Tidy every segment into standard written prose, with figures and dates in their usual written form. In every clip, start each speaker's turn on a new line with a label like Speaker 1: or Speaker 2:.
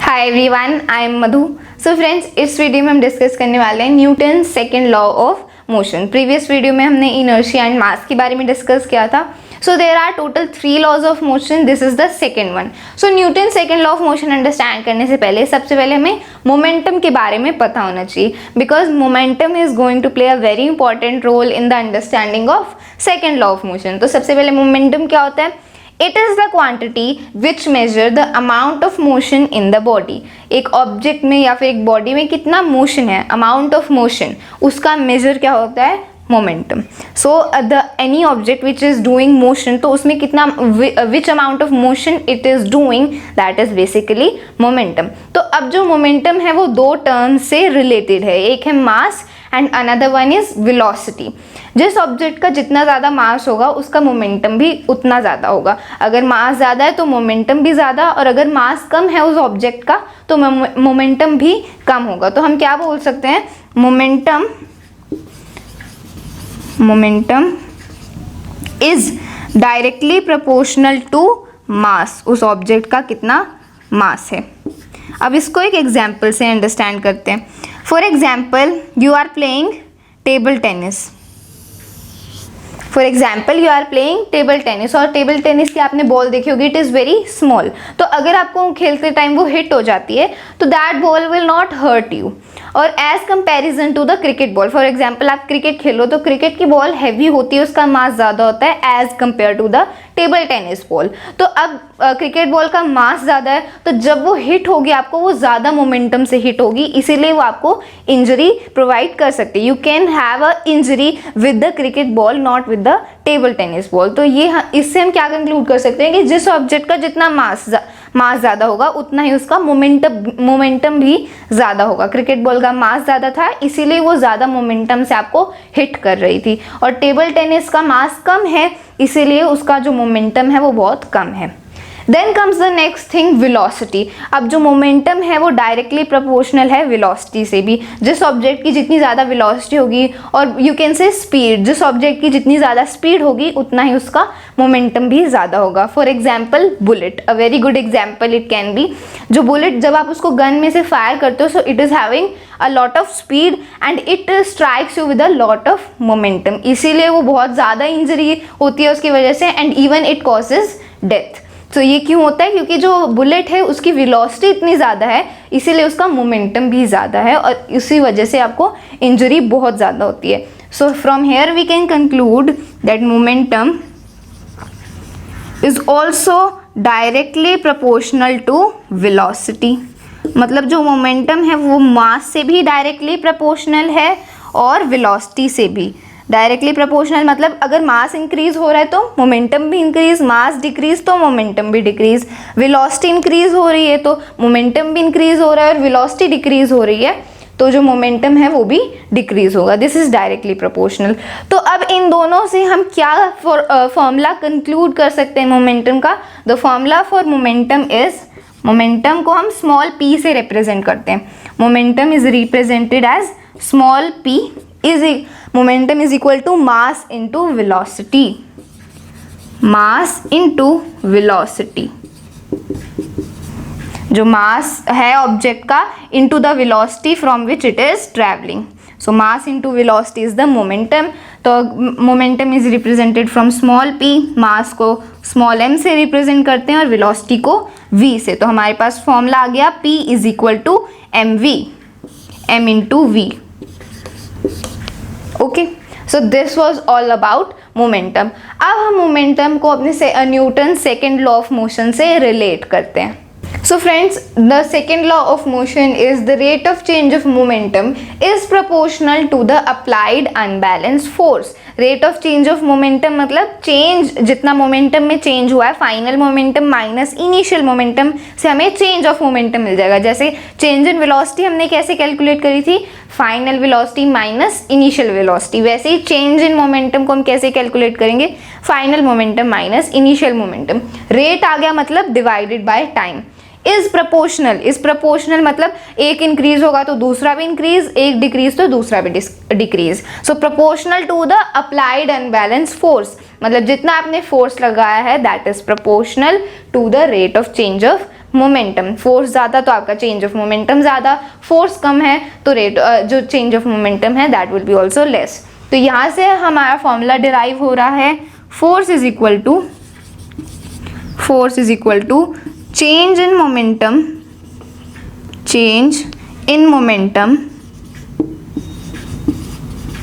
Speaker 1: Hi everyone, I am Madhu. So friends, इस video में हम डिस्कस करने वाले हैं Newton second law of motion. Previous video में हमने इनर्शिया एंड मास के बारे में डिस्कस किया था। So there are total 3 laws of motion, this is the second one. So Newton second law of motion understand करने से पहले सबसे पहले हमें मोमेंटम के बारे में पता होना चाहिए, because momentum is going to play a very important role in the understanding of second law of motion. तो सबसे पहले मोमेंटम क्या होता है? It is the quantity which measure the amount of motion in the body। एक object में या फिर एक बॉडी में कितना मोशन है, अमाउंट ऑफ मोशन, उसका मेजर क्या होता है? Momentum. So the any object which is doing motion, तो उसमें कितना विच amount of motion it is doing, that is basically momentum. तो अब जो मोमेंटम है वो दो टर्म से रिलेटेड है, एक है mass and another one is velocity. जिस ऑब्जेक्ट का जितना ज़्यादा मास होगा उसका मोमेंटम भी उतना ज़्यादा होगा। अगर मास ज़्यादा है तो मोमेंटम भी ज़्यादा, और अगर मास कम है उस ऑब्जेक्ट का तो मोमेंटम भी कम होगा। तो हम क्या बोल सकते हैं? Momentum is directly proportional to mass. उस ऑब्जेक्ट का कितना मास है। अब इसको एक एग्जाम्पल से अंडरस्टैंड करते हैं। For example, you are playing table tennis. Table tennis, और टेबल टेनिस की आपने बॉल देखी होगी, इट इज़ वेरी स्मॉल। तो अगर आपको खेलते टाइम वो हिट हो जाती है तो that ball will not hurt you, और as comparison to the cricket ball. For example, आप क्रिकेट खेलो तो क्रिकेट की बॉल हैवी होती है, उसका मास ज़्यादा होता है as compare to the table tennis ball. तो अब क्रिकेट बॉल का मास ज़्यादा है, तो जब वो हिट होगी आपको वो ज़्यादा मोमेंटम से हिट होगी, इसीलिए वो आपको इंजरी प्रोवाइड कर सकती है। You can have a injury with the cricket ball, not with the table tennis ball. तो ये इससे हम क्या कंक्लूड कर सकते हैं कि जिस ऑब्जेक्ट का जितना मास ज़्यादा होगा उतना ही उसका मोमेंटम भी ज़्यादा होगा। क्रिकेट बॉल का मास ज़्यादा था इसीलिए वो ज़्यादा मोमेंटम से आपको हिट कर रही थी, और टेबल टेनिस का मास कम है इसीलिए उसका जो मोमेंटम है वो बहुत कम है। Then comes the next thing, velocity. अब जो मोमेंटम है वो डायरेक्टली प्रोपोर्शनल है वेलोसिटी से भी। जिस ऑब्जेक्ट की जितनी ज़्यादा वेलोसिटी होगी, और यू कैन से स्पीड, जिस ऑब्जेक्ट की जितनी ज़्यादा स्पीड होगी उतना ही उसका मोमेंटम भी ज़्यादा होगा। For example, bullet, a very good example it can be. जो बुलेट, जब आप उसको गन में से फायर करते हो, so it is having a lot of speed and it strikes you with a lot of momentum, इसीलिए वो बहुत ज़्यादा इंजरी होती है उसकी वजह से, and even it causes death. तो ये क्यों होता है? क्योंकि जो बुलेट है उसकी वेलोसिटी इतनी ज़्यादा है इसीलिए उसका मोमेंटम भी ज़्यादा है, और इसी वजह से आपको इंजरी बहुत ज़्यादा होती है। So from here we can conclude that momentum is also directly proportional to velocity. मतलब जो मोमेंटम है वो मास से भी डायरेक्टली प्रोपोर्शनल है और वेलोसिटी से भी डायरेक्टली प्रोपोर्शनल। मतलब अगर मास इंक्रीज हो रहा है तो मोमेंटम भी इंक्रीज, मास डिक्रीज तो मोमेंटम भी डिक्रीज, वेलोसिटी इंक्रीज हो रही है तो मोमेंटम भी इंक्रीज हो रहा है, और वेलोसिटी डिक्रीज हो रही है तो जो मोमेंटम है वो भी डिक्रीज होगा। This is directly proportional. तो अब इन दोनों से हम क्या फॉर्मूला कंक्लूड कर सकते हैं मोमेंटम का? The formula for momentum is, momentum को हम स्मॉल p से रिप्रेजेंट करते हैं। Momentum is represented as small p is momentum is equal to mass into velocity। mass into velocity, जो मास है ऑब्जेक्ट का into the velocity from which it is traveling। so mass into velocity is the momentum। तो momentum is represented from small p, मास को small m से represent करते हैं और velocity को v से। तो हमारे पास फॉर्मूला आ गया p is equal to mv, m into v। Okay, so this was all about momentum. अब हम मोमेंटम को अपने Newton second law of motion से रिलेट करते हैं। So friends, the second law of motion is the rate of change of momentum is proportional to the applied unbalanced force। rate of change of momentum मतलब change, जितना momentum में change हुआ है, final momentum minus initial momentum से हमें change of momentum मिल जाएगा। जैसे change in velocity हमने कैसे कैलकुलेट करी थी? Final velocity minus initial velocity. वैसे ही चेंज इन मोमेंटम को हम कैसे कैलकुलेट करेंगे? Final momentum minus initial momentum. Rate आ गया मतलब divided by time. Is proportional मतलब एक इंक्रीज होगा तो दूसरा भी इंक्रीज, एक डिक्रीज तो दूसरा भी decrease. So proportional to the applied unbalance force, मतलब जितना आपने फोर्स लगाया है that is proportional to the rate of change of momentum, force ज़्यादा तो आपका चेंज ऑफ मोमेंटम ज़्यादा, फोर्स कम है तो रेट जो चेंज ऑफ मोमेंटम है that will be also less. तो यहाँ से हमारा फॉर्मूला डिराइव हो रहा है force is equal to change in momentum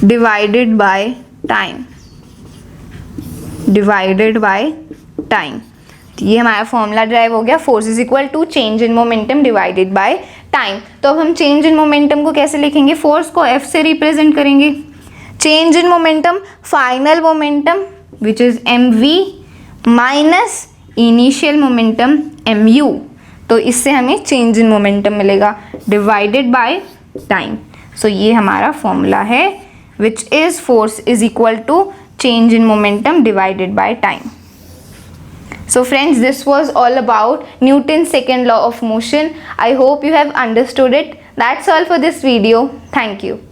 Speaker 1: divided by time. ये हमारा फॉर्मूला ड्राइव हो गया, force is equal to change in momentum divided by time. तो अब हम चेंज इन मोमेंटम को कैसे लिखेंगे, फोर्स को F से रिप्रेजेंट करेंगे, change in momentum final momentum which is mv minus initial momentum mu। तो इससे हमें चेंज इन मोमेंटम मिलेगा डिवाइडेड बाय टाइम। सो ये हमारा फॉर्मूला है which is force is equal to change in momentum divided by time. So friends, this was all about Newton's second law of motion. I hope you have understood it. That's all for this video. Thank you.